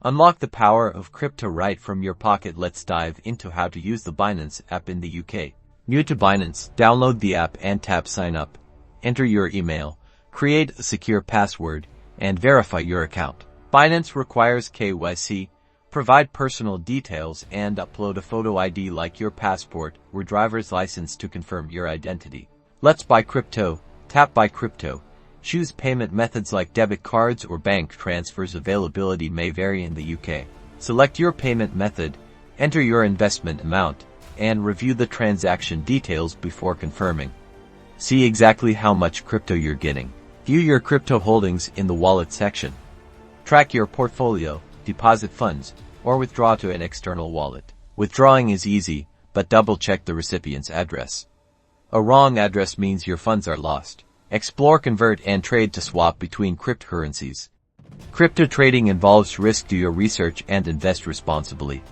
Unlock the power of crypto right from your pocket. Let's dive into how to use the Binance app in the UK. New to Binance, download the app and tap Sign Up. Enter your email, create a secure password, and verify your account. Binance requires KYC, provide personal details, and upload a photo ID like your passport or driver's license to confirm your identity. Let's buy crypto. Tap Buy Crypto. Choose payment methods like debit cards or bank transfers. Availability may vary in the UK. Select your payment method, enter your investment amount, and review the transaction details before confirming. See exactly how much crypto you're getting. View your crypto holdings in the wallet section. Track your portfolio, deposit funds, or withdraw to an external wallet. Withdrawing is easy, but double-check the recipient's address. A wrong address means your funds are lost. Explore, convert, and trade to swap between cryptocurrencies. Crypto trading involves risk. Do your research and invest responsibly.